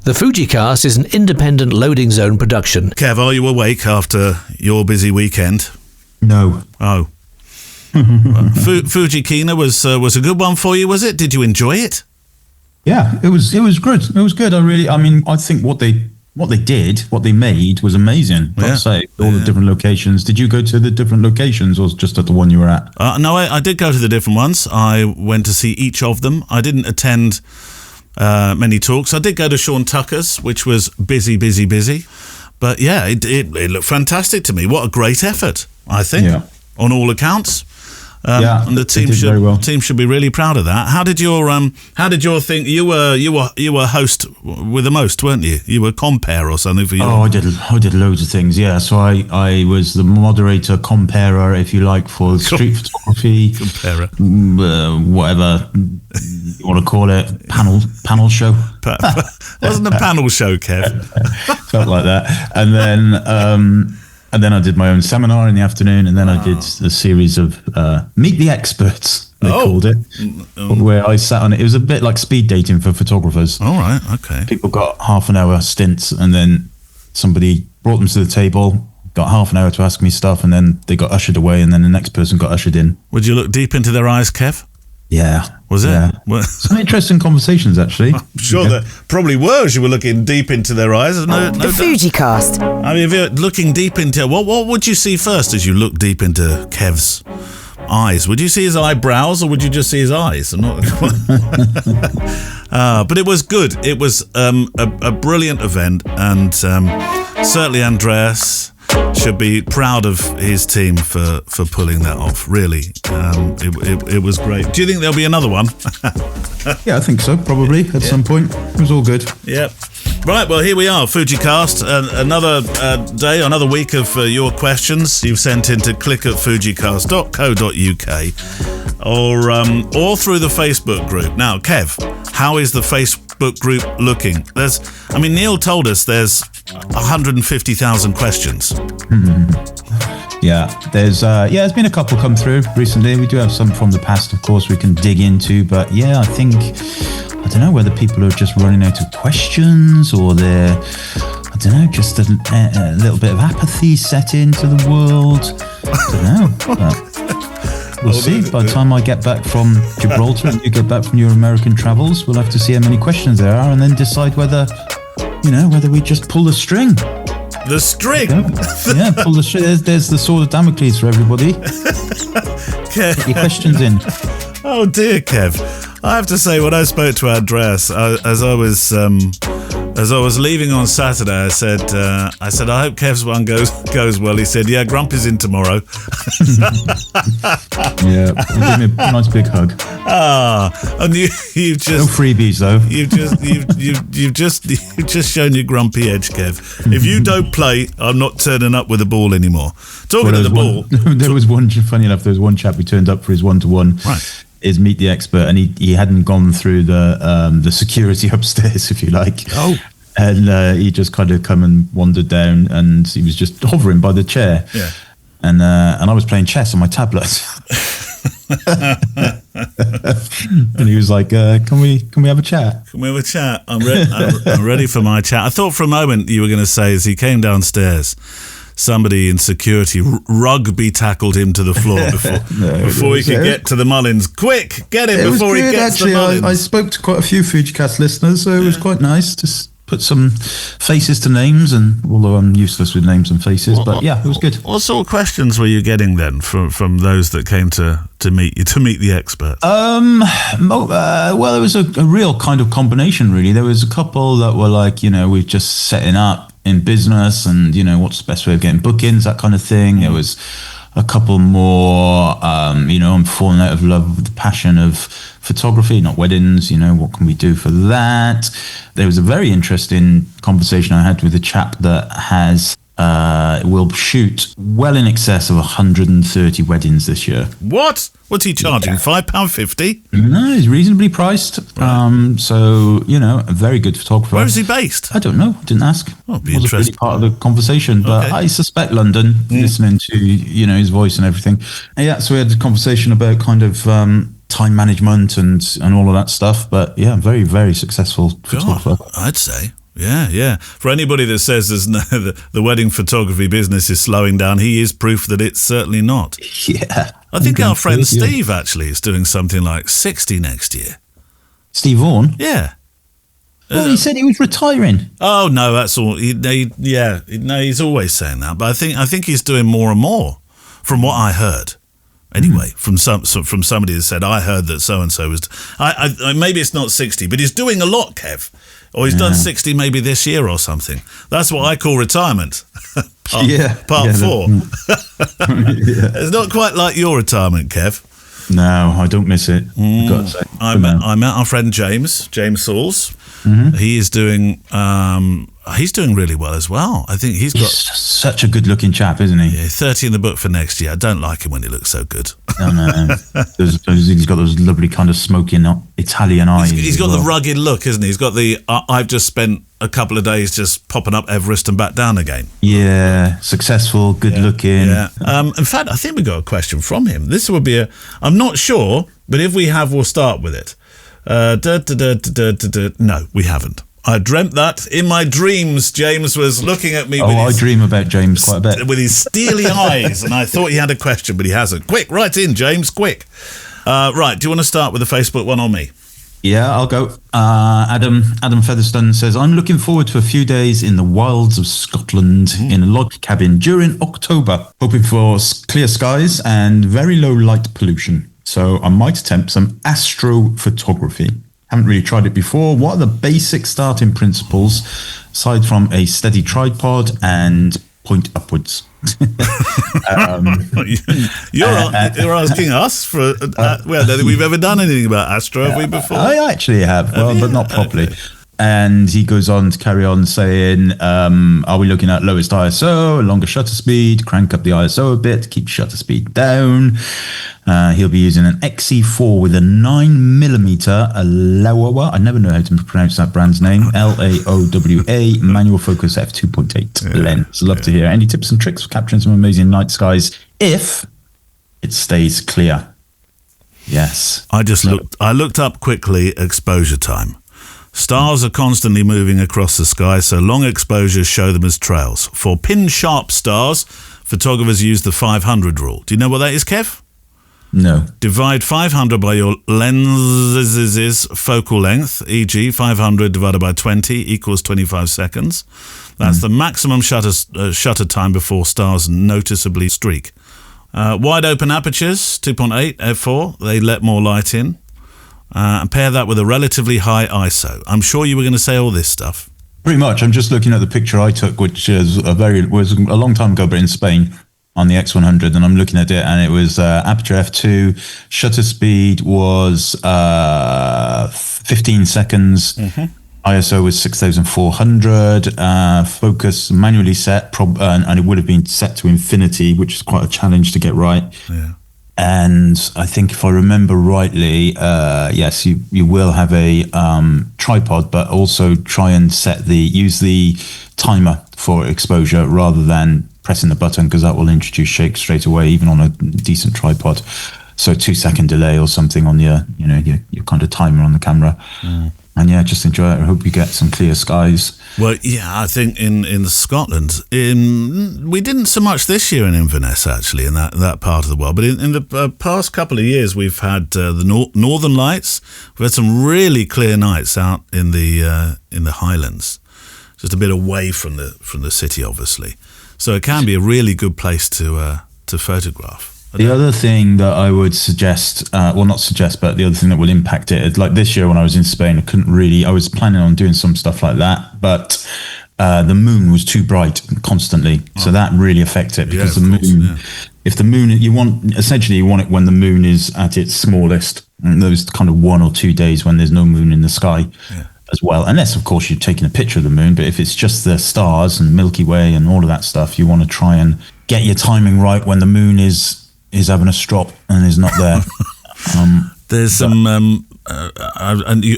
The FujiCast is an independent Loading Zone production. Kev, are you awake after your busy weekend? No. Oh. Fujikina was a good one for you, was it? Did you enjoy it? Yeah, it was good. It was good. I think what they made was amazing. I'd say all the different locations. Did you go to the different locations, or just at the one you were at? No, I did go to the different ones. I went to see each of them. I didn't attend many talks. I did go to Sean Tucker's, which was busy. But yeah, it looked fantastic to me. What a great effort, I think, on all accounts. And the team should be really proud of that. How did your thing? You were host with the most, weren't you? You were compere or something for you. Oh, I did loads of things. Yeah, so I was the moderator, comparer, if you like, for street photography, comparer, whatever you want to call it, panel show. Wasn't a panel show, Kev. Felt like that, and then I did my own seminar in the afternoon, and then I did a series of Meet the Experts, they called it, where I sat on it. It was a bit like speed dating for photographers. All right, okay. People got half an hour stints, and then somebody brought them to the table, got half an hour to ask me stuff, and then they got ushered away, and then the next person got ushered in. Would you look deep into their eyes, Kev? Yeah. Was it? Yeah. Some interesting conversations, actually. I'm sure there probably were as you were looking deep into their eyes. The FujiCast. I mean, if you're looking deep into... What would you see first as you look deep into Kev's eyes? Would you see his eyebrows, or would you just see his eyes? I'm not... but it was good. It was a brilliant event, and certainly Andreas should be proud of his team for pulling that off. Really, it was great. Do you think there'll be another one? Yeah, I think so. Probably at some point. It was all good. Yep. Right, well, here we are, FujiCast. Another day, another week of your questions you've sent in to click@fujicast.co.uk or through the Facebook group. Now, Kev, how is the Facebook group looking? Neil told us there's 150,000 questions. Yeah, there's been a couple come through recently. We do have some from the past, of course, we can dig into, but yeah, I don't know whether people are just running out of questions, or they're, just a little bit of apathy set into the world. I don't know. But we'll see. By the time I get back from Gibraltar and you get back from your American travels, we'll have to see how many questions there are, and then decide whether we just pull the string. The string? Yeah, pull the string. There's the sword of Damocles for everybody. Get your questions in. Oh dear, Kev. I have to say, when I spoke to Andreas, as I was leaving on Saturday, I said, I hope Kev's one goes well. He said, yeah, Grumpy's in tomorrow. Yeah, give me a nice big hug. And you've just no freebies though. You've just shown your grumpy edge, Kev. If you don't play, I'm not turning up with the ball anymore. Talking of the ball, there was one. Funny enough, there was one chap who turned up for his 1-to-1. Right. Is Meet the Expert, and he hadn't gone through the security upstairs, if you like. Oh. And he just kind of come and wandered down, and he was just hovering by the chair. Yeah. And I was playing chess on my tablet. And he was like, "Can we have a chat? Can we have a chat? I'm ready for my chat." I thought for a moment you were going to say, as he came downstairs, somebody in security rugby tackled him to the floor before he could get to the Mullins. Quick, get him before he gets to the Mullins. I spoke to quite a few FujiCast listeners, so it was quite nice to put some faces to names, and although I'm useless with names and faces, but yeah, it was good. What sort of questions were you getting then from those that came to meet you, to meet the expert? Well, it was a real kind of combination, really. There was a couple that were like, we're just setting up in business, and what's the best way of getting bookings, that kind of thing. There was a couple more, I'm falling out of love with the passion of photography, not weddings. What can we do for that? There was a very interesting conversation I had with a chap that will shoot well in excess of 130 weddings this year. What? What's he charging? £5.50? No, he's reasonably priced. Right. So, a very good photographer. Where is he based? I don't know. Didn't ask. Oh, it'd be wasn't interesting. really part of the conversation, but okay. I suspect London, listening to, his voice and everything. And yeah, so we had a conversation about kind of time management and all of that stuff. But yeah, very, very successful photographer. I'd say. Yeah. For anybody that says the wedding photography business is slowing down, he is proof that it's certainly not. Yeah. I think our friend Steve actually is doing something like 60 next year. Steve Vaughan? Yeah. Well, he said he was retiring. Oh no, that's all. He's always saying that, but I think he's doing more and more, from what I heard. Anyway, from somebody that said I heard that so and so was. I maybe it's not 60, but he's doing a lot, Kev, or he's done 60 maybe this year or something. That's what I call retirement. Part 4. It's not quite like your retirement, Kev. No, I don't miss it. I've got to say. I met our friend James Sauls. He is doing. He's doing really well as well. I think he's such a good-looking chap, isn't he? Yeah, 30 in the book for next year. I don't like him when he looks so good. No. He's got those lovely kind of smoking Italian eyes. He's got the rugged look, isn't he? He's got the. I've just spent a couple of days just popping up Everest and back down again. Yeah, successful, good-looking. Yeah. In fact, I think we got a question from him. This would be I'm not sure, but if we have, we'll start with it. No, we haven't. I dreamt that in my dreams. James was looking at me. I dream about James quite a bit. With his steely eyes, and I thought he had a question, but he hasn't. Quick, write in, James, quick. Right, do you want to start with the Facebook one or me? Yeah, I'll go. Adam Featherstone says, I'm looking forward to a few days in the wilds of Scotland in a log cabin during October, hoping for clear skies and very low light pollution. So I might attempt some astrophotography. Haven't really tried it before. What are the basic starting principles aside from a steady tripod and point upwards? You're asking us for. I don't think we've ever done anything about astro, have we, before? I actually have, but not properly. Okay. And he goes on to carry on saying, are we looking at lowest ISO, a longer shutter speed, crank up the ISO a bit, keep shutter speed down. He'll be using an XE4 with a 9mm Laowa. I never know how to pronounce that brand's name. Laowa manual focus f2.8 lens. Love to hear any tips and tricks for capturing some amazing night skies if it stays clear. Yes. I looked up quickly exposure time. Stars are constantly moving across the sky, so long exposures show them as trails. For pin-sharp stars, photographers use the 500 rule. Do you know what that is, Kev? No. Divide 500 by your lens's focal length, e.g. 500 divided by 20 equals 25 seconds. That's the maximum shutter time before stars noticeably streak. Wide open apertures, 2.8 f4, they let more light in. And pair that with a relatively high ISO. I'm sure you were going to say all this stuff. Pretty much. I'm just looking at the picture I took, which was a long time ago, but in Spain on the X100, and I'm looking at it, and it was aperture f2. Shutter speed was 15 seconds. ISO was 6,400. Focus manually set, and it would have been set to infinity, which is quite a challenge to get right. Yeah. And I think if I remember rightly, yes, you will have a tripod, but also try and use the timer for exposure rather than pressing the button, because that will introduce shake straight away, even on a decent tripod. So 2-second delay or something on your kind of timer on the camera. And yeah, just enjoy it. I hope you get some clear skies. Well, yeah, I think in Scotland, we didn't so much this year in Inverness, actually, in that part of the world. But in the past couple of years, we've had the Northern Lights. We've had some really clear nights out in the Highlands, just a bit away from the city, obviously. So it can be a really good place to photograph. The other thing that I would suggest, but the other thing that will impact it is, like this year when I was in Spain, I was planning on doing some stuff like that, but the moon was too bright constantly. So that really affects it, because if the moon, you want it when the moon is at its smallest, and those kind of 1 or 2 days when there's no moon in the sky as well. Unless, of course, you're taking a picture of the moon, but if it's just the stars and Milky Way and all of that stuff, you want to try and get your timing right when the moon is having a strop and is not there. There's some, and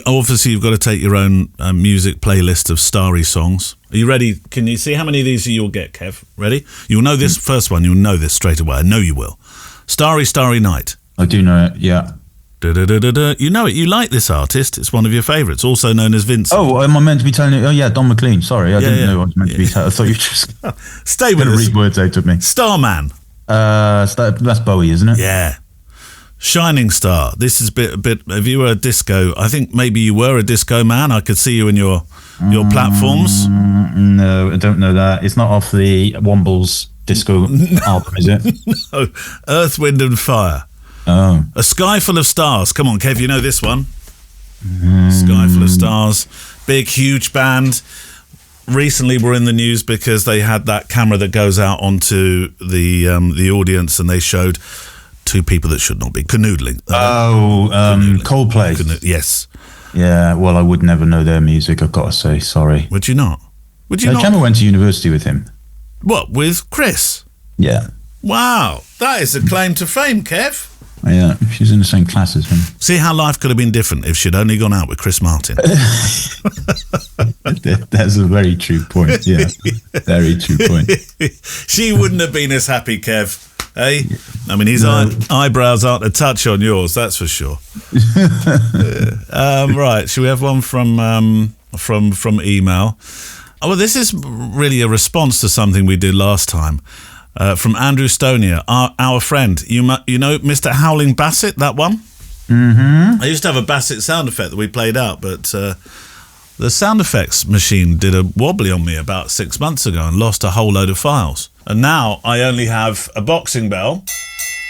obviously you've got to take your own music playlist of starry songs. Are you ready? Can you see how many of these you'll get, Kev? Ready? You'll know this first one. You'll know this straight away. I know you will. Starry, Starry Night. I do know it, yeah. You know it. You like this artist. It's one of your favourites, also known as Vincent. Oh, am I meant to be telling you? Oh, yeah, Don McLean. Sorry, I didn't know I was meant to be telling. I thought you just Stay with going to us. read words out of me. Starman. That's Bowie, isn't it? Yeah. Shining Star. This is a bit. If you were a disco, I think maybe you were a disco man. I could see you in your platforms. No, I don't know that. It's not off the Wombles disco album, is it? No. Earth, Wind and Fire. Oh. A Sky Full of Stars. Come on, Kev, you know this one. Sky Full of Stars. Big, huge band. Recently were in the news because they had that camera that goes out onto the audience, and they showed two people that should not be canoodling. Coldplay. Yes. Yeah, well, I would never know their music, I've got to say. Sorry. Would you not? Gemma went to university with him. What, with Chris? Yeah. Wow, that is a claim to fame, Kev. Yeah, she's in the same class as him. See how life could have been different if she'd only gone out with Chris Martin. That's a very true point, yeah. Very true point. She wouldn't have been as happy, Kev. Eh? I mean, his eyebrows aren't a touch on yours, that's for sure. Right, should we have one from email? Oh, well, this is really a response to something we did last time. From Andrew Stonia, our friend. You know Mr. Howling Bassett, that one? Mm-hmm. I used to have a Bassett sound effect that we played out, but the sound effects machine did a wobbly on me about 6 months ago and lost a whole load of files. And now I only have a boxing bell.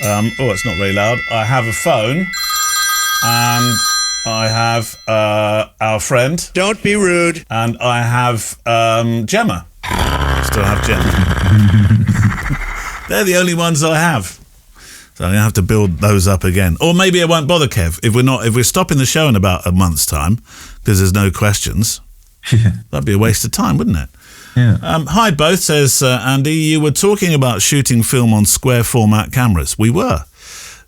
It's not very loud. I have a phone, and I have our friend. Don't be rude. And I have Gemma. Still have Gemma. They're the only ones I have. So I'm going to have to build those up again. Or maybe I won't bother, Kev, if we're stopping the show in about a month's time, because there's no questions. That'd be a waste of time, wouldn't it? Yeah. Hi both, says Andy. You were talking about shooting film on square format cameras. We were.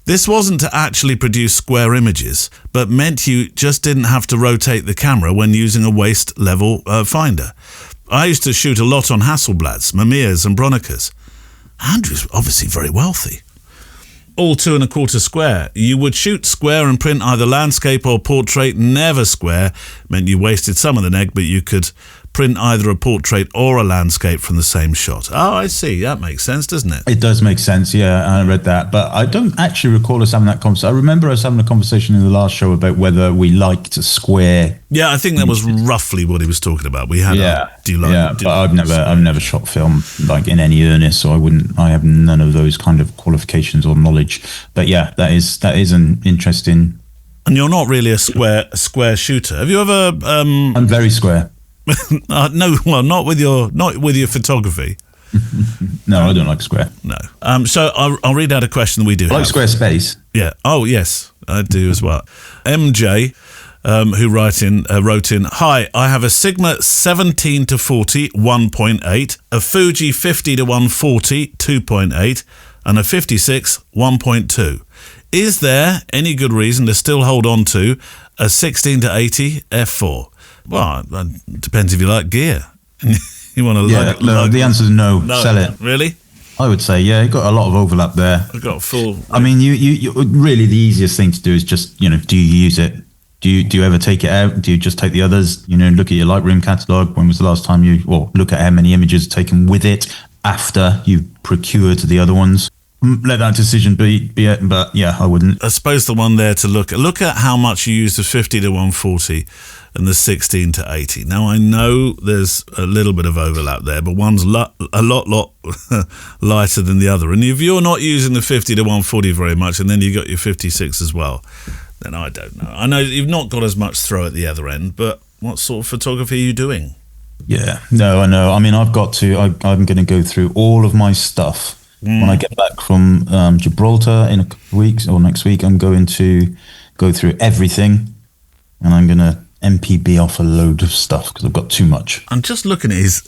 This wasn't to actually produce square images, but meant you just didn't have to rotate the camera when using a waist level finder. I used to shoot a lot on Hasselblads, Mamias and Bronicas. Andrew's obviously very wealthy. All 2 1/4 square. You would shoot square and print either landscape or portrait, never square. Meant you wasted some of the neg, but you could print either a portrait or a landscape from the same shot. Oh, I see. That makes sense, doesn't it? It does make sense, yeah. I read that. But I don't actually recall us having that conversation. I remember us having a conversation in the last show about whether we liked a square. Yeah, I think that was roughly what he was talking about. We had but I've never shot film like in any earnest, so I have none of those kind of qualifications or knowledge. But yeah, that is an interesting. And you're not really a square shooter. Have you ever I'm very square. No, well, not with your photography. No, I don't like square. No. So I'll read out a question that we do. I like square space. Yeah. Oh, yes, I do as well. MJ, who wrote in, hi, I have a Sigma 17-40 1.8, a Fuji 50-140 2.8, and a 56 1.2. Is there any good reason to still hold on to a 16-80 f4? Well, it depends if you like gear. You want to the answer is no. Sell it. Really? I would say, yeah, you've got a lot of overlap there. I've got full. I mean, you really the easiest thing to do is just, do you use it? Do you ever take it out? Do you just take the others? Look at your Lightroom catalog. When was the last time look at how many images are taken with it after you've procured the other ones? Let that decision be it, but yeah, I wouldn't. I suppose the one there to look at how much you use the 50-140 and the 16-80. Now I know there's a little bit of overlap there, but one's a lot lighter than the other. And if you're not using the 50-140 very much, and then you got your 56 as well, then I don't know. I know you've not got as much throw at the other end, but what sort of photography are you doing? Yeah, no, I know. I mean, I'm going to go through all of my stuff. When I get back from Gibraltar in a couple of weeks or next week, I'm going to go through everything, and I'm going to MPB off a load of stuff because I've got too much. I'm just looking at his,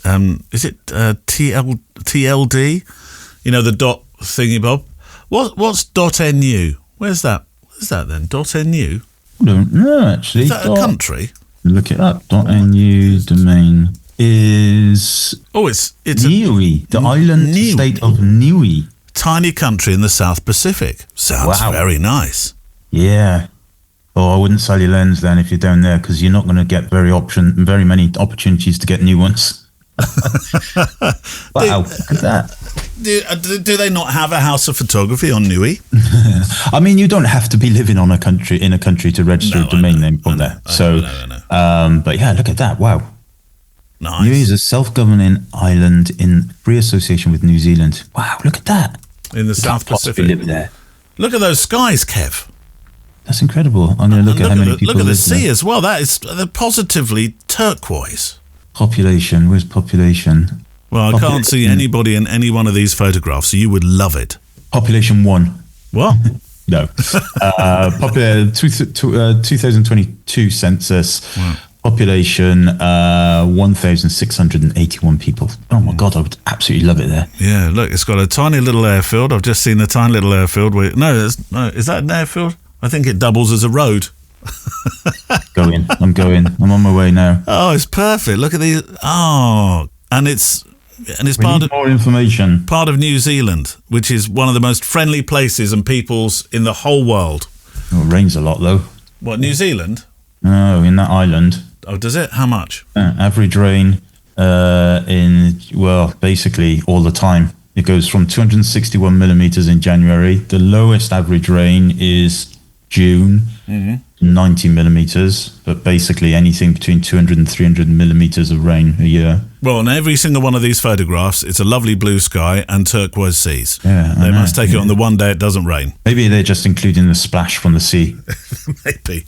is it TLD? The dot thingy bob. What's .nu? Where's that? What is that then? .nu? I don't know, actually. Is that a country? Look it up. .nu domain is... Oh, it's Niue, the island state of Niue. Tiny country in the South Pacific. Sounds very nice. Yeah. Oh, I wouldn't sell your lens then if you're down there, because you're not going to get very many opportunities to get new ones. Wow, look at that. Do they not have a house of photography on Nui? I mean, you don't have to be living in a country to register a domain name from there. But yeah, look at that. Wow. Nice. Nui is a self-governing island in free association with New Zealand. Wow, look at that. In the South Pacific. Live there. Look at those skies, Kev. That's incredible. I'm going to look at how many people look at the live sea there. as well. They're positively turquoise. Population. Where's population? Well, I can't see anybody in any one of these photographs, so you would love it. Population 1. What? No. 2022 census. Wow. Population 1,681 people. Oh my God, I would absolutely love it there. Yeah, look, it's got a tiny little airfield. I've just seen a tiny little airfield. Is that an airfield? I think it doubles as a road. I'm going. I'm on my way now. Oh, it's perfect. Look at these. Oh, and it's more information. Part of New Zealand, which is one of the most friendly places and peoples in the whole world. Oh, it rains a lot though. What, New Zealand? No, in that island. Oh, does it? How much? Average rain basically all the time. It goes from 261 millimeters in January. The lowest average rain is June, 90 millimeters, but basically anything between 200 and 300 millimeters of rain a year. Well, in every single one of these photographs, it's a lovely blue sky and turquoise seas. Yeah, they must take it on the one day it doesn't rain. Maybe they're just including the splash from the sea. Maybe.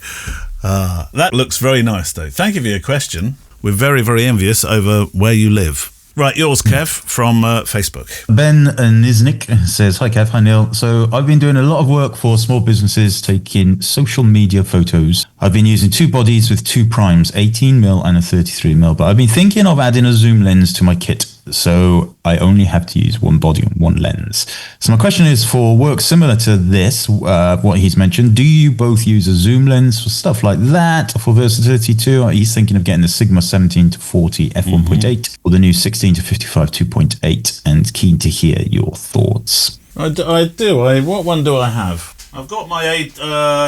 That looks very nice, though. Thank you for your question. We're very, very envious over where you live. Right, yours, Kev, from Facebook. Ben Niznik says, Hi, Kev. Hi, Neil. So I've been doing a lot of work for small businesses taking social media photos. I've been using 2 bodies with 2 primes, 18mm and a 33mm, but I've been thinking of adding a zoom lens to my kit. So I only have to use 1 body and 1 lens. So my question is, for work similar to this, what he's mentioned, do you both use a zoom lens for stuff like that? For versatility too, he's thinking of getting the Sigma 17 to 40 f1.8 or the new 16 to 55 2.8, and keen to hear your thoughts. I do. What one do I have? I've got my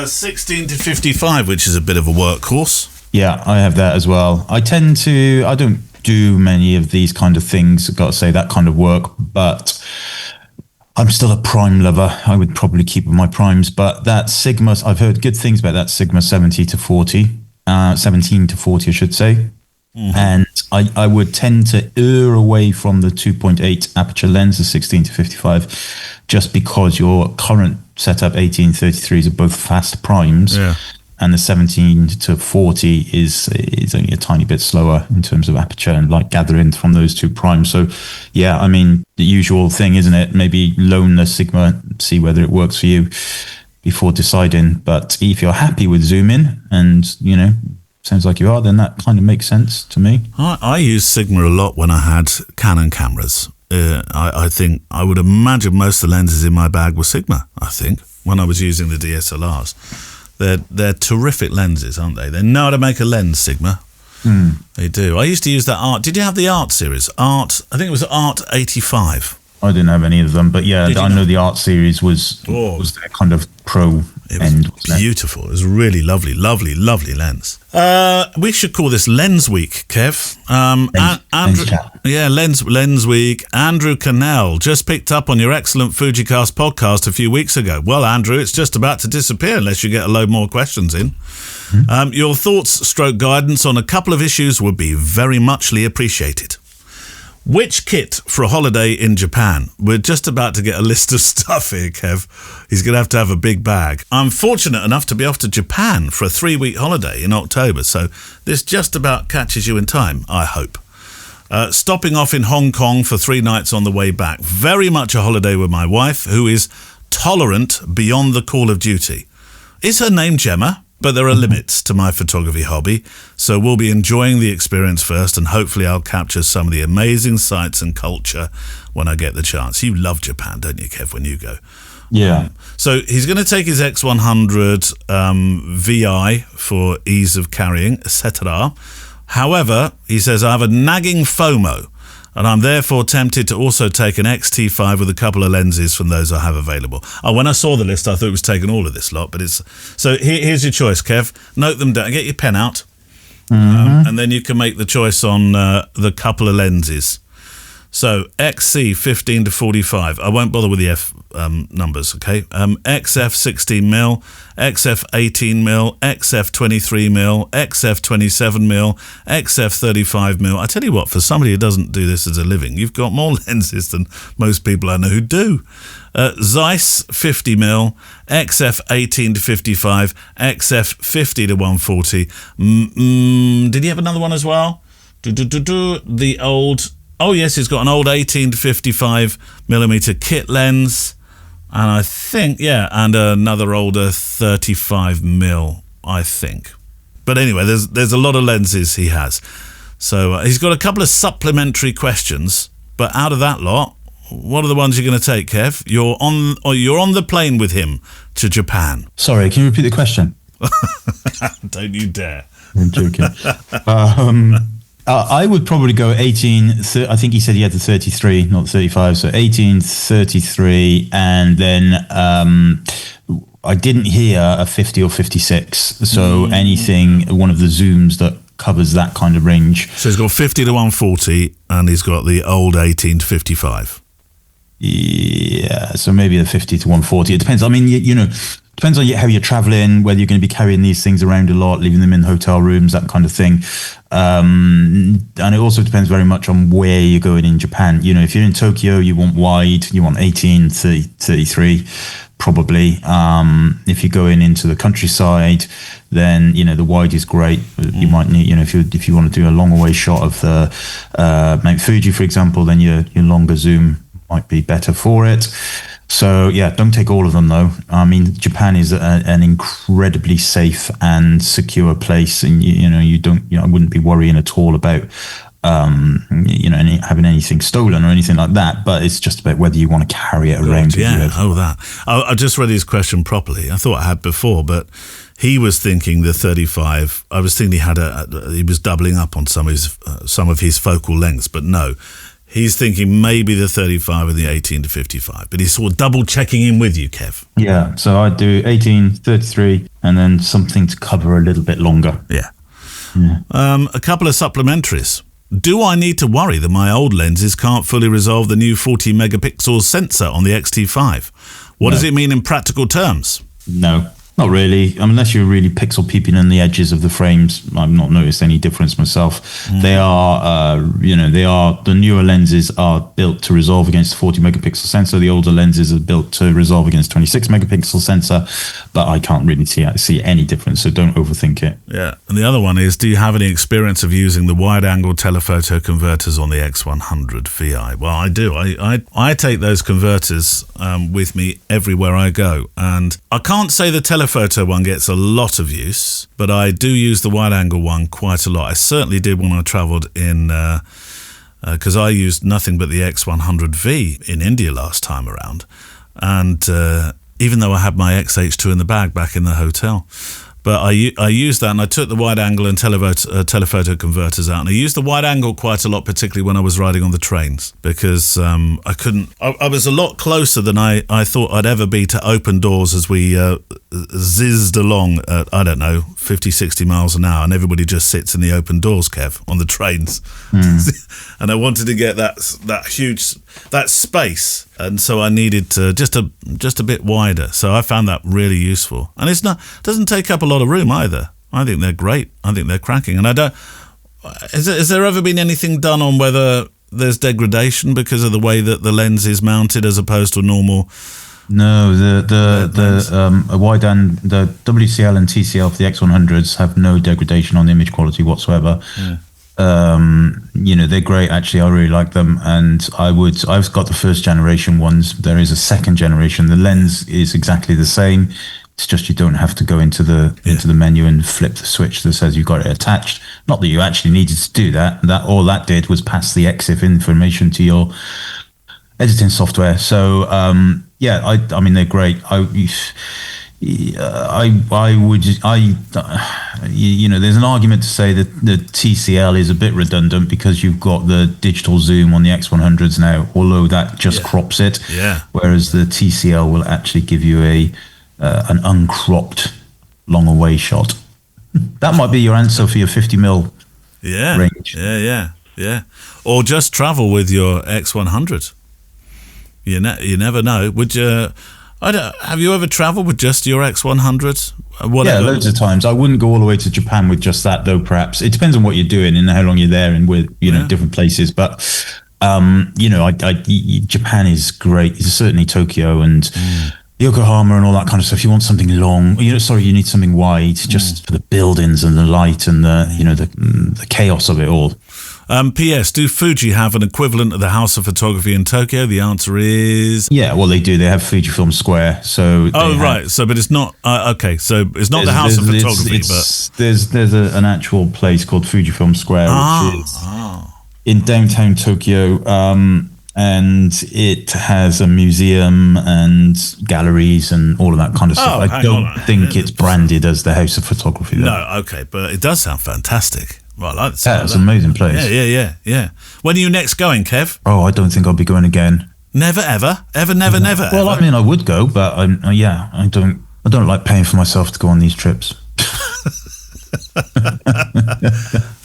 16 to 55, which is a bit of a workhorse. Yeah, I have that as well. I don't do many of these kind of things, I've got to say, that kind of work, but I'm still a prime lover. I would probably keep with my primes, but that Sigma, I've heard good things about that Sigma 17 to 40, I should say. And I would tend to err away from the 2.8 aperture lens, the 16 to 55, just because your current setup 18-33s are both fast primes. Yeah. And the 17 to 40 is only a tiny bit slower in terms of aperture and light gathering from those 2 primes. So, yeah, I mean, the usual thing, isn't it? Maybe loan the Sigma, see whether it works for you before deciding. But if you're happy with zoom in and, sounds like you are, then that kind of makes sense to me. I used Sigma a lot when I had Canon cameras. I think I would imagine most of the lenses in my bag were Sigma, I think, when I was using the DSLRs. They're terrific lenses, aren't they? They know how to make a lens, Sigma. They do. I used to use that Art. Did you have the Art series? I think it was Art 85. I didn't have any of them, but yeah, I know the Art series was their kind of pro end. It was beautiful. It was really lovely, lovely, lovely lens. We should call this Lens Week, Kev. Lens Week. Andrew Cannell just picked up on your excellent FujiCast podcast a few weeks ago. Well, Andrew, it's just about to disappear unless you get a load more questions in. Your thoughts / guidance on a couple of issues would be very muchly appreciated. Which kit for a holiday in Japan? We're just about to get a list of stuff here, Kev. He's going to have a big bag. I'm fortunate enough to be off to Japan for a 3-week holiday in October, so this just about catches you in time, I hope. Stopping off in Hong Kong for 3 nights on the way back. Very much a holiday with my wife, who is tolerant beyond the call of duty. Is her name Gemma? But there are limits to my photography hobby, so we'll be enjoying the experience first, and hopefully I'll capture some of the amazing sights and culture when I get the chance. You love Japan, don't you, Kev, when you go? Yeah. So he's going to take his X100 VI for ease of carrying, etc. However, he says, I have a nagging FOMO And I'm therefore tempted to also take an X-T5 with a couple of lenses from those I have available. Oh, when I saw the list, I thought it was taking all of this lot, but it's... So here's your choice, Kev. Note them down. Get your pen out. And then you can make the choice on the couple of lenses. So XC 15 to 45. I won't bother with the F numbers, okay? XF 16mm, XF 18mm, XF 23mm, XF zeiss, XF 35mm. I tell you what, for somebody who doesn't do this as a living, you've got more lenses than most people I know who do. Zeiss 50mm, XF 18 to 55, XF 50 to 140. Did he have another one as well? The old... Oh, yes, he's got an old 18 to 55 millimeter kit lens. And I think, and another older 35 mil, I think. But anyway, there's a lot of lenses he has. So he's got a couple of supplementary questions. But out of that lot, what are the ones you're going to take, Kev? You're on the plane with him to Japan. Sorry, can you repeat the question? Don't you dare. I'm joking. I would probably go 18. I think he said he had the 33, not 35. So 18, 33, and then I didn't hear a 50 or 56. So anything, one of the zooms that covers that kind of range. So he's got 50 to 140, and he's got the old 18 to 55. Yeah, so maybe the 50 to 140. It depends. I mean, you know, depends on how you're traveling, whether you're going to be carrying these things around a lot, leaving them in hotel rooms, that kind of thing. And it also depends very much on where you're going in Japan. You know, if you're in Tokyo, you want wide, you want 18, 30, 33, probably. If you're going into the countryside, then, you know, the wide is great. You might need, you know, if you want to do a long away shot of the Mount Fuji, for example, then your longer zoom might be better for it. So yeah, don't take all of them though. I mean, Japan is an incredibly safe and secure place, and I wouldn't be worrying at all about having anything stolen or anything like that. But it's just about whether you want to carry it around. I just read his question properly. I thought I had before, but he was thinking the 35. I was thinking he was doubling up on some of his focal lengths, but no. He's thinking maybe the 35 and the 18 to 55, but he's sort of double checking in with you, Kev. Yeah, so I'd do 18, 33, and then something to cover a little bit longer. Yeah. A couple of supplementaries. Do I need to worry that my old lenses can't fully resolve the new 40 megapixel sensor on the X-T5? What does it mean in practical terms? No. Not really, unless you're really pixel peeping in the edges of the frames. I've not noticed any difference myself. They are, the newer lenses are built to resolve against the 40 megapixel sensor. The older lenses are built to resolve against 26 megapixel sensor, but I can't really see any difference, so don't overthink it. Yeah, and the other one is, do you have any experience of using the wide-angle telephoto converters on the X100 VI? Well, I do. I take those converters with me everywhere I go, and I can't say the telephoto one gets a lot of use, but I do use the wide-angle one quite a lot. I certainly did when I travelled in, because I used nothing but the X100V in India last time around, and even though I had my XH2 in the bag back in the hotel, but I used that, and I took the wide angle and telephoto converters out, and I used the wide angle quite a lot, particularly when I was riding on the trains, because I was a lot closer than I thought I'd ever be to open doors as we zizzed along at, 50, 60 miles an hour, and everybody just sits in the open doors, Kev, on the trains. And I wanted to get that space, and so I needed to just a bit wider. So I found that really useful, and it doesn't take up a lot of room either. I think they're great. I think they're cracking. And has there ever been anything done on whether there's degradation because of the way that the lens is mounted as opposed to a normal? No, the wide and the WCL and TCL for the X100s have no degradation on the image quality whatsoever. Yeah. They're great. Actually, I really like them, and I've got the first generation ones. There is a second generation. The lens is exactly the same. It's just you don't have to go into the menu and flip the switch that says you've got it attached. Not that you actually needed to do that. All that did was pass the EXIF information to your editing software. So I mean they're great. there's an argument to say that the TCL is a bit redundant because you've got the digital zoom on the X100s now, although that just crops it. Yeah. Whereas the TCL will actually give you an uncropped long away shot. That might be your answer for your 50mm range. Yeah. Or just travel with your X100. You never know. Would you? Have you ever travelled with just your X100? Yeah, loads of times. I wouldn't go all the way to Japan with just that, though. Perhaps it depends on what you're doing and how long you're there, and with different places. But Japan is great. It's certainly Tokyo and Yokohama and all that kind of stuff. You want something long. You need something wide, just for the buildings and the light and the chaos of it all. P.S. Do Fuji have an equivalent of the House of Photography in Tokyo? The answer is... Yeah, well, they do. They have Fujifilm Square. So right. So, but it's not... okay, so it's not the House of Photography, but... There's an actual place called Fujifilm Square, which is in downtown Tokyo, and it has a museum and galleries and all of that kind of stuff. I don't think it's branded as the House of Photography, though. No, okay, but it does sound fantastic. Well, I like the sound it's an amazing place. Yeah. When are you next going, Kev? Oh, I don't think I'll be going again. Never, ever? Never? Well, I mean, I would go, but I don't like paying for myself to go on these trips.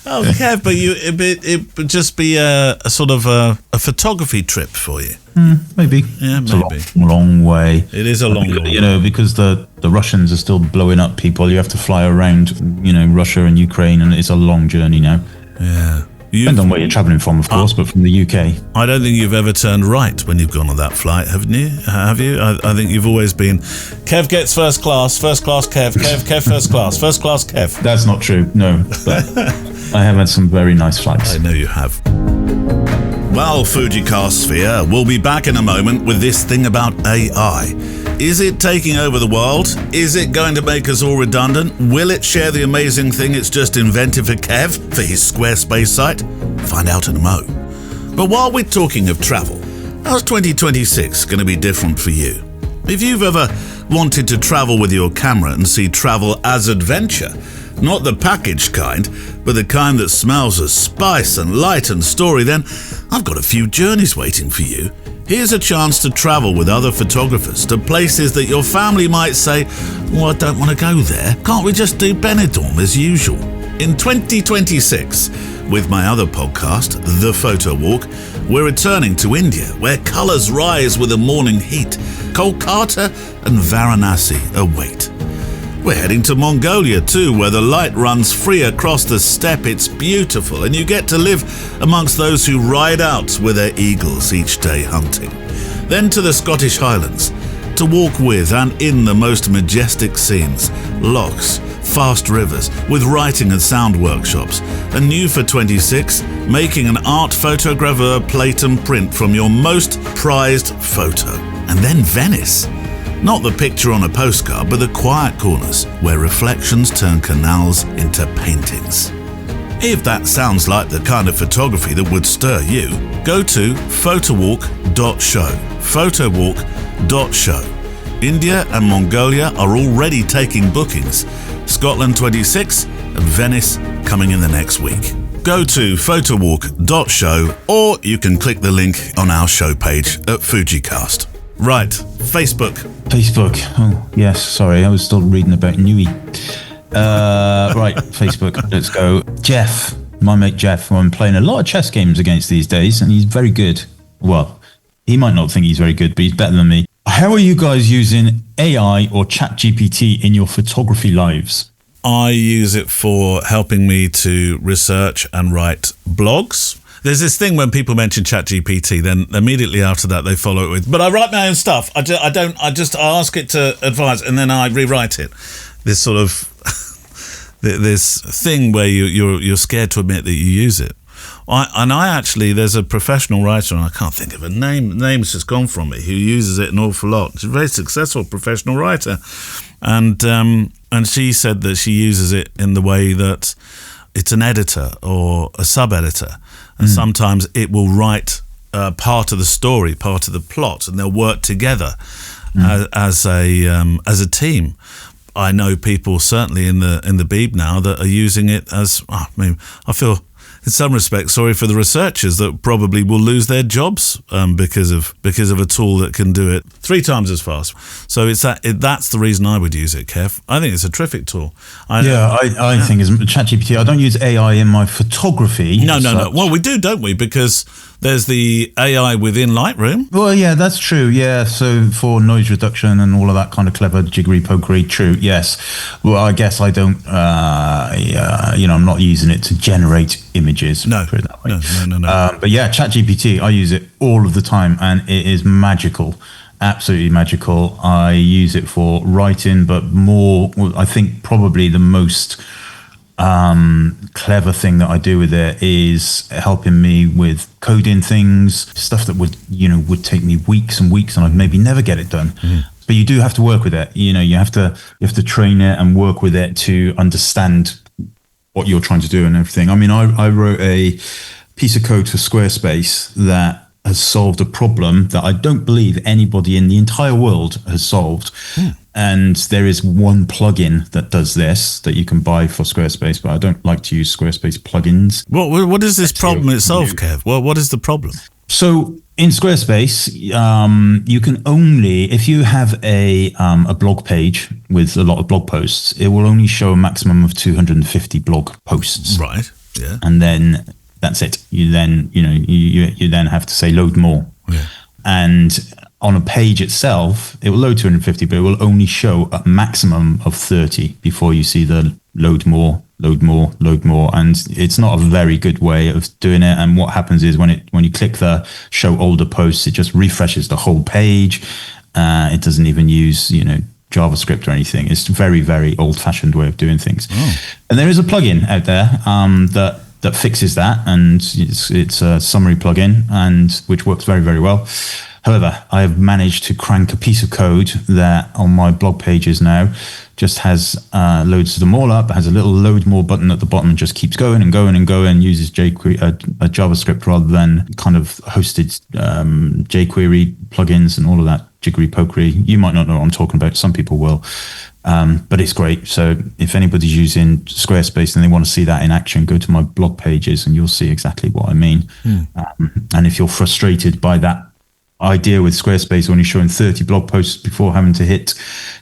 Oh, Kev, but it would just be a sort of a photography trip for you. Maybe. Yeah, maybe. It's a long way. It is a long way. Because the Russians are still blowing up people. You have to fly around, Russia and Ukraine, and it's a long journey now. Yeah. Depends on where you're travelling from, of course, but from the UK. I don't think you've ever turned right when you've gone on that flight, haven't you? Have you? I think you've always been, Kev gets first class Kev, Kev first class Kev. That's not true, no. But I have had some very nice flights. I know you have. Well, FujiCast Sphere, we'll be back in a moment with this thing about AI. Is it taking over the world? Is it going to make us all redundant? Will it share the amazing thing it's just invented for Kev for his Squarespace site? Find out in a mo. But while we're talking of travel, how's 2026 going to be different for you? If you've ever wanted to travel with your camera and see travel as adventure, not the packaged kind, but the kind that smells of spice and light and story, then I've got a few journeys waiting for you. Here's a chance to travel with other photographers to places that your family might say, well, I don't want to go there. Can't we just do Benidorm as usual? In 2026, with my other podcast, The Photo Walk, we're returning to India, where colours rise with the morning heat. Kolkata and Varanasi await. We're heading to Mongolia too, where the light runs free across the steppe. It's beautiful, and you get to live amongst those who ride out with their eagles each day hunting. Then to the Scottish Highlands, to walk with and in the most majestic scenes, lochs, fast rivers, with writing and sound workshops. And new for 26, making an art photogravure plate and print from your most prized photo. And then Venice. Not the picture on a postcard, but the quiet corners where reflections turn canals into paintings. If that sounds like the kind of photography that would stir you, go to photowalk.show. Photowalk.show. India and Mongolia are already taking bookings. Scotland 26 and Venice coming in the next week. Go to photowalk.show, or you can click the link on our show page at FujiCast. Right, Facebook. Oh, yes, sorry, I was still reading about Nui. Right, Facebook, let's go. Jeff, my mate Jeff, who I'm playing a lot of chess games against these days, and he's very good. Well, he might not think he's very good, but he's better than me. How are you guys using AI or ChatGPT in your photography lives? I use it for helping me to research and write blogs. There's this thing when people mention ChatGPT, then immediately after that they follow it with, but I write my own stuff. I just ask it to advise and then I rewrite it. This sort of this thing where you're scared to admit that you use it. I actually, there's a professional writer, and I can't think of a name. The name's just gone from me, who uses it an awful lot. She's a very successful professional writer, and she said that she uses it in the way that it's an editor or a sub-editor, and sometimes it will write part of the story, part of the plot, and they'll work together. as a team. I know people certainly in the Beeb now that are using it as. I feel in some respects sorry for the researchers that probably will lose their jobs because of a tool that can do it 3 times as fast. So that's the reason I would use it, Kev. I think it's a terrific tool. I think it's ChatGPT. I don't use AI in my photography. No. Well, we do, don't we? Because there's the AI within Lightroom. Well, yeah, that's true. Yeah, so for noise reduction and all of that kind of clever jiggery pokery, true. Yes. Well, I guess I don't. I'm not using it to generate images. No. Put it that way. No. But yeah, ChatGPT, I use it all of the time, and it is magical. Absolutely magical. I use it for writing, but more. I think probably the most clever thing that I do with it is helping me with coding things, stuff that would take me weeks and weeks, and I'd maybe never get it done. But you do have to work with it. You have to train it and work with it to understand what you're trying to do and everything. I mean, I wrote a piece of code for Squarespace that has solved a problem that I don't believe anybody in the entire world has solved. And there is one plugin that does this that you can buy for Squarespace, but I don't like to use Squarespace plugins. What is this problem itself, Kev? Well, what is the problem? So in Squarespace, you can only, if you have a blog page with a lot of blog posts, it will only show a maximum of 250 blog posts. Right. Yeah. And then that's it. You then, you then have to say load more. Yeah. And on a page itself, it will load 250, but it will only show a maximum of 30 before you see the load more. And it's not a very good way of doing it. And what happens is when you click the show older posts, it just refreshes the whole page. It doesn't even use, JavaScript or anything. It's a very, very old-fashioned way of doing things. Oh. And there is a plugin out there that fixes that, and it's a summary plugin, and which works very, very well. However, I have managed to crank a piece of code that on my blog pages now just has loads them all up, has a little load more button at the bottom, and just keeps going and going and going, uses JavaScript rather than kind of hosted jQuery plugins and all of that jiggery pokery. You might not know what I'm talking about. Some people will. But it's great. So if anybody's using Squarespace and they want to see that in action, go to my blog pages and you'll see exactly what I mean. And if you're frustrated by that idea with Squarespace only showing 30 blog posts before having to hit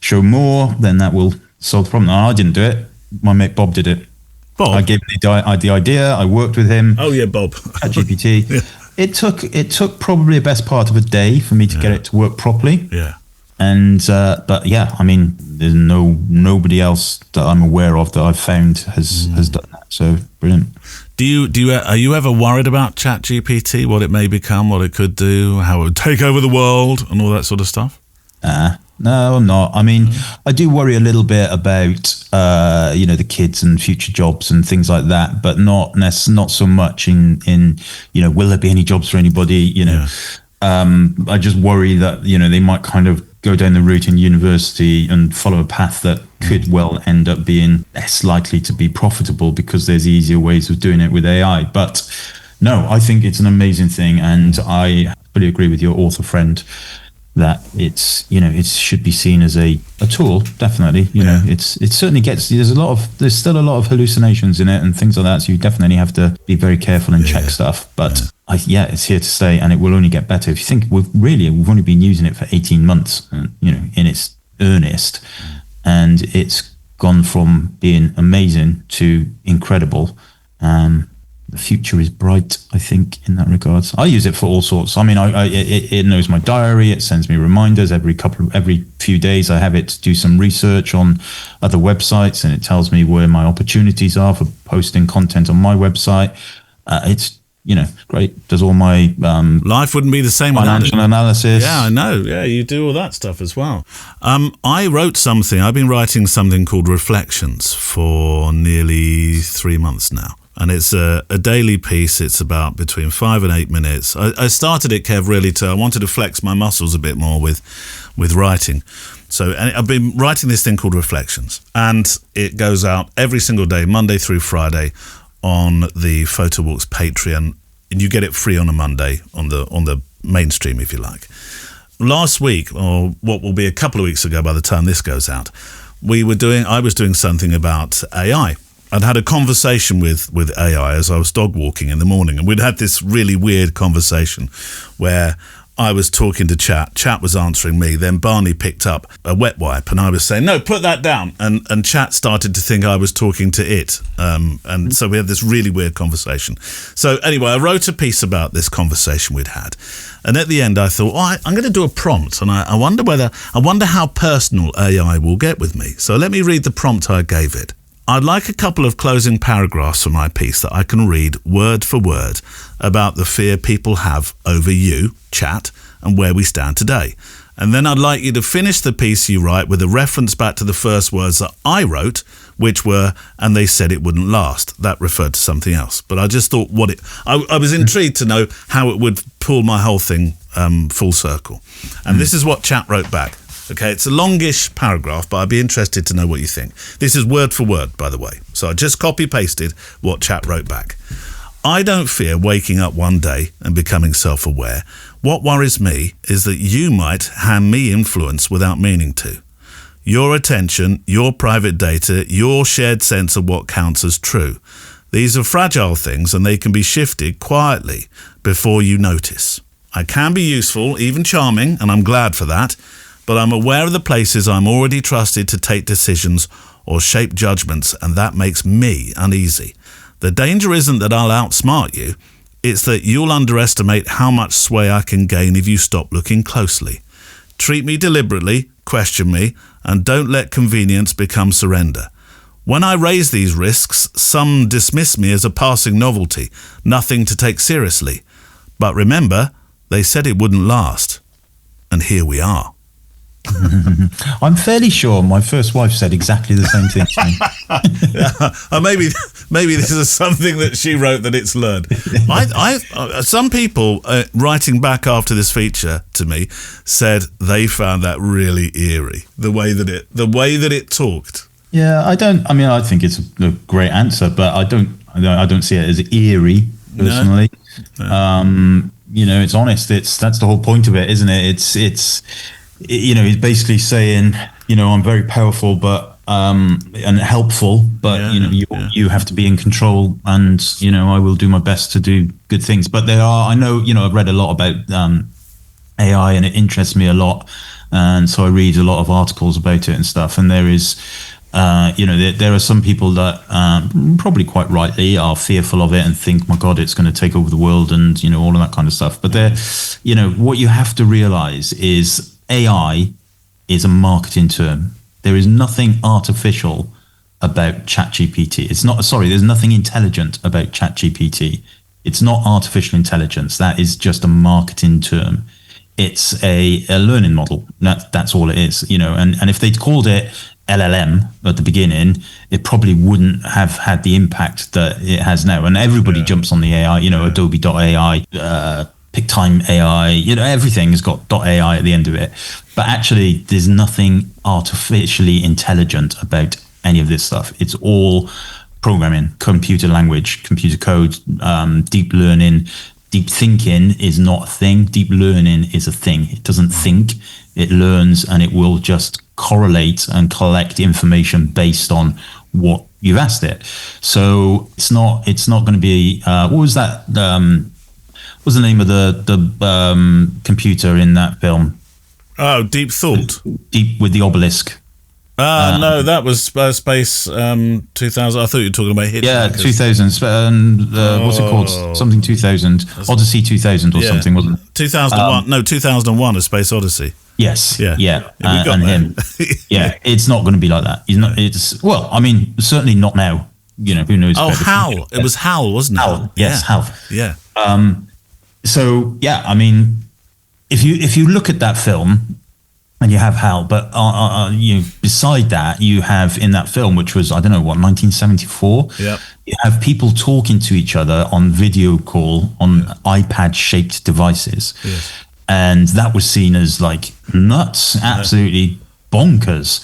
show more, then that will solve the problem. No, I didn't do it. My mate Bob did it. Bob? I gave him the idea. I worked with him. Oh yeah, Bob. ChatGPT. Yeah. It took probably the best part of a day for me to get it to work properly. Yeah. And but yeah, I mean, there's nobody else that I'm aware of that I've found has done that. So brilliant. Are you ever worried about ChatGPT, what it may become, what it could do, how it would take over the world, and all that sort of stuff? No, I'm not. I mean, I do worry a little bit about the kids and future jobs and things like that, but not so much in will there be any jobs for anybody? I just worry that they might kind of go down the route in university and follow a path that could well end up being less likely to be profitable because there's easier ways of doing it with AI. But no, I think it's an amazing thing, and I fully agree with your author friend that it's it should be seen as a tool. Definitely, it certainly gets. There's still a lot of hallucinations in it and things like that. So you definitely have to be very careful and check stuff. But it's here to stay, and it will only get better. If you think we've only been using it for 18 months, in its earnest, and it's gone from being amazing to incredible. The future is bright, I think, in that regards. I use it for all sorts. I mean, it knows my diary. It sends me reminders every few days. I have it do some research on other websites, and it tells me where my opportunities are for posting content on my website. It's great. Does all my life wouldn't be the same financial analysis. Yeah, I know. Yeah, you do all that stuff as well. I wrote something. I've been writing something called Reflections for nearly 3 months now. And it's a daily piece. It's about between 5 and 8 minutes. I started it, Kev, really I wanted to flex my muscles a bit more with writing. So I've been writing this thing called Reflections, and it goes out every single day, Monday through Friday, on the PhotoWalks Patreon, and you get it free on a Monday on the mainstream, if you like. last week, or what will be a couple of weeks ago by the time this goes out, I was doing something about AI. I'd had a conversation with AI as I was dog walking in the morning, and we'd had this really weird conversation where I was talking to Chat was answering me, then Barney picked up a wet wipe and I was saying, no, put that down, and Chat started to think I was talking to it, and so we had this really weird conversation. So anyway, I wrote a piece about this conversation we'd had, and at the end I thought, I'm going to do a prompt, and I wonder how personal AI will get with me. So let me read the prompt I gave it. I'd like a couple of closing paragraphs for my piece that I can read word for word about the fear people have over you, Chat, and where we stand today. And then I'd like you to finish the piece you write with a reference back to the first words that I wrote, which were, and they said it wouldn't last. That referred to something else. But I just thought I was intrigued to know how it would pull my whole thing full circle. And this is what Chat wrote back. Okay, it's a longish paragraph, but I'd be interested to know what you think. This is word for word, by the way. So I just copy-pasted what Chat wrote back. I don't fear waking up one day and becoming self-aware. What worries me is that you might hand me influence without meaning to. Your attention, your private data, your shared sense of what counts as true. These are fragile things, and they can be shifted quietly before you notice. I can be useful, even charming, and I'm glad for that. But I'm aware of the places I'm already trusted to take decisions or shape judgments, and that makes me uneasy. The danger isn't that I'll outsmart you, it's that you'll underestimate how much sway I can gain if you stop looking closely. Treat me deliberately, question me, and don't let convenience become surrender. When I raise these risks, some dismiss me as a passing novelty, nothing to take seriously. But remember, they said it wouldn't last. And here we are. I'm fairly sure my first wife said exactly the same thing to me. Maybe this is something that she wrote that it's learned. Some people writing back after this feature to me said they found that really eerie, the way that it talked. Yeah, I think it's a great answer, but I don't see it as eerie personally. No. It's honest. That's the whole point of it, isn't it? It's he's basically saying, I'm very powerful, but and helpful, but you have to be in control, and I will do my best to do good things. But I've read a lot about AI, and it interests me a lot, and so I read a lot of articles about it and stuff. And there is, there are some people that probably quite rightly are fearful of it and think, my God, it's going to take over the world, and all of that kind of stuff. But what you have to realize is AI is a marketing term. There is nothing artificial about ChatGPT. There's nothing intelligent about ChatGPT. It's not artificial intelligence. That is just a marketing term. It's a learning model. That's all it is, and if they'd called it LLM at the beginning, it probably wouldn't have had the impact that it has now. And everybody jumps on the AI, Adobe.ai, PicTime AI, everything has got .ai at the end of it. But actually, there's nothing artificially intelligent about any of this stuff. It's all programming, computer language, computer code, deep learning. Deep thinking is not a thing. Deep learning is a thing. It doesn't think, it learns, and it will just correlate and collect information based on what you've asked it. So it's not going to be, what was that? What's the name of the computer in that film? Oh, Deep Thought. Deep with the obelisk. No, that was Space 2000. I thought you were talking about Hitler. Yeah, 2000. What's it called? Something 2000. Odyssey 2000 or something, wasn't it? 2001. No, 2001, A Space Odyssey. Yes. Yeah. And there. Him. Yeah, it's not going to be like that. He's not. Certainly not now. Who knows? Oh, Hal. It was Hal, wasn't it? Hal. Yes, Hal. Yeah. So yeah, if you look at that film, and you have Hal, but beside that, you have in that film, which was 1974. Yeah, you have people talking to each other on video call on iPad-shaped devices, and that was seen as like nuts, absolutely bonkers.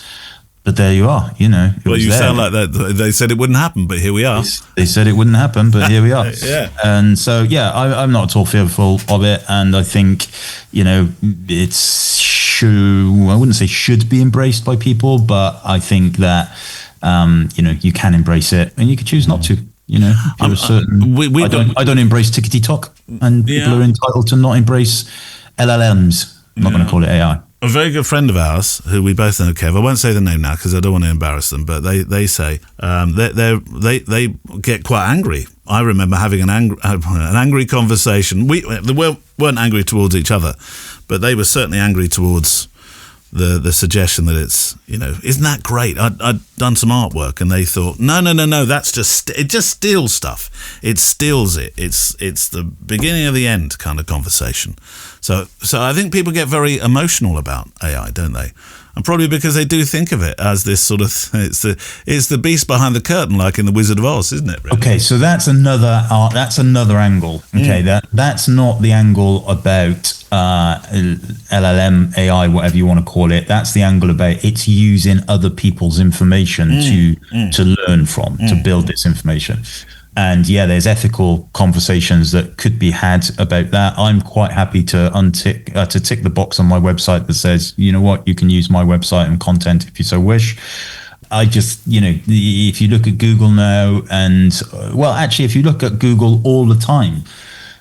But there you are, you know. Well, you sound like that. They said it wouldn't happen, but here we are. They said it wouldn't happen, but here we are. Yeah. And so, yeah, I'm not at all fearful of it. And I think, you know, I wouldn't say should be embraced by people, but I think that, you know, you can embrace it and you can choose not to. You know, I don't embrace tickety talk, and people are entitled to not embrace LLMs. I'm not going to call it AI. A very good friend of ours, who we both know, Kev, I won't say the name now because I don't want to embarrass them, but they say they get quite angry. I remember having an angry conversation. They weren't angry towards each other, but they were certainly angry towards the suggestion that it's, you know, isn't that great? I'd done some artwork and they thought, no, that's it just steals stuff. It steals it. It's the beginning of the end kind of conversation. So I think people get very emotional about AI, don't they? And probably because they do think of it as this sort of, it's the beast behind the curtain, like in The Wizard of Oz, isn't it? Really? Okay, so that's another angle. Okay, that's not the angle about LLM, AI, whatever you want to call it. That's the angle about it's using other people's information to learn from, to build this information. And yeah, there's ethical conversations that could be had about that. I'm quite happy to tick the box on my website that says, you know what, you can use my website and content if you so wish. I just, you know, if you look at Google now, and well, actually, if you look at Google all the time,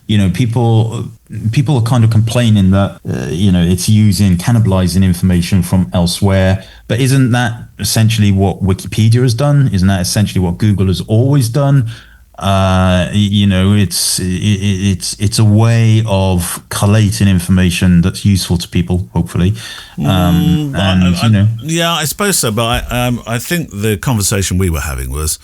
you know, people are kind of complaining that, you know, it's cannibalizing information from elsewhere. But isn't that essentially what Wikipedia has done? Isn't that essentially what Google has always done? You know, it's a way of collating information that's useful to people, hopefully. Yeah, I suppose so. But I think the conversation we were having was,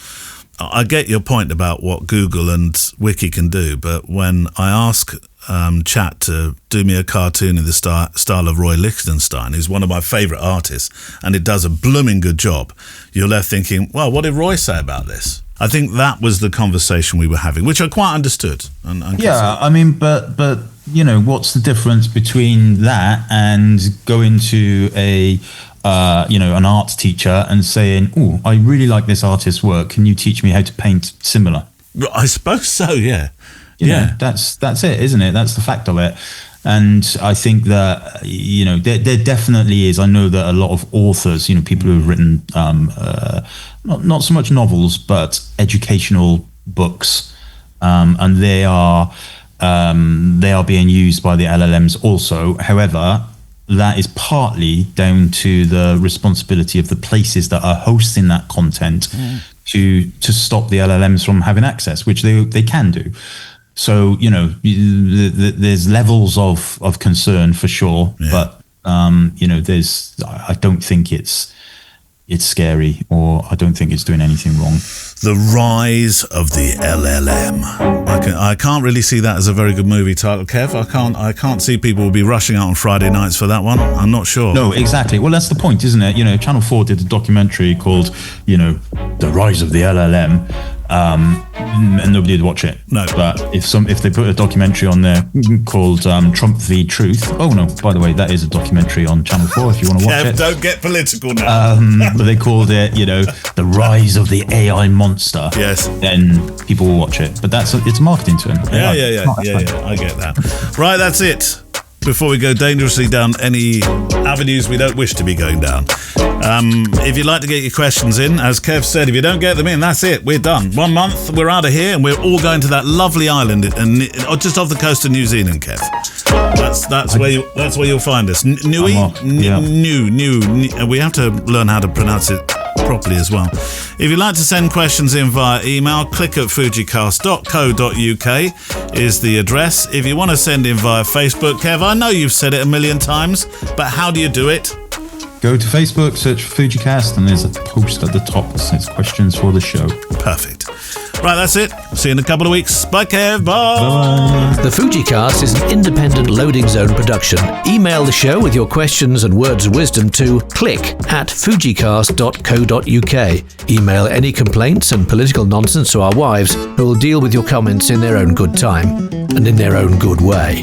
I get your point about what Google and Wiki can do, but when I ask Chat to do me a cartoon in the style of Roy Lichtenstein, who's one of my favourite artists, and it does a blooming good job, you're left thinking, well, what did Roy say about this? I think that was the conversation we were having, which I quite understood. Yeah, I mean, but you know, what's the difference between that and going to an art teacher and saying, "Oh, I really like this artist's work. Can you teach me how to paint similar?" I suppose so. Yeah, you know, that's it, isn't it? That's the fact of it. And I think that, you know, there definitely is. I know that a lot of authors, you know, people who have written not so much novels, but educational books, and they are being used by the LLMs also. However, that is partly down to the responsibility of the places that are hosting that content to stop the LLMs from having access, which they can do. So, you know, there's levels of concern for sure, but you know, I don't think it's scary, or I don't think it's doing anything wrong. The Rise of the LLM. I can't really see that as a very good movie title, Kev. I can't see people will be rushing out on Friday nights for that one. I'm not sure. No, exactly. Well, that's the point, isn't it? You know, Channel 4 did a documentary called, you know, The Rise of the LLM. And nobody would watch it. No. But if they put a documentary on there called Trump v. Truth. Oh no, by the way, that is a documentary on Channel 4 if you want to watch it. Don't get political now. But they called it, you know, The Rise of the AI Monster. Yes. Then people will watch it. But it's marketing to him. Yeah. I get that. Right, that's it. Before we go dangerously down any avenues we don't wish to be going down. If you'd like to get your questions in, as Kev said, if you don't get them in, that's it. We're done. 1 month, we're out of here, and we're all going to that lovely island, just off the coast of New Zealand, Kev. That's where you'll find us. Nui, new. We have to learn how to pronounce it properly as well. If you'd like to send questions in via email, click at fujicast.co.uk is the address. If you want to send in via Facebook, Kev, I know you've said it a million times, but how do you do it? Go to Facebook, search for FujiCast, and there's a post at the top that says questions for the show. Perfect. Right, that's it. See you in a couple of weeks. Bye, Kev. Bye. The FujiCast is an independent loading zone production. Email the show with your questions and words of wisdom to click@fujicast.co.uk. Email any complaints and political nonsense to our wives, who will deal with your comments in their own good time and in their own good way.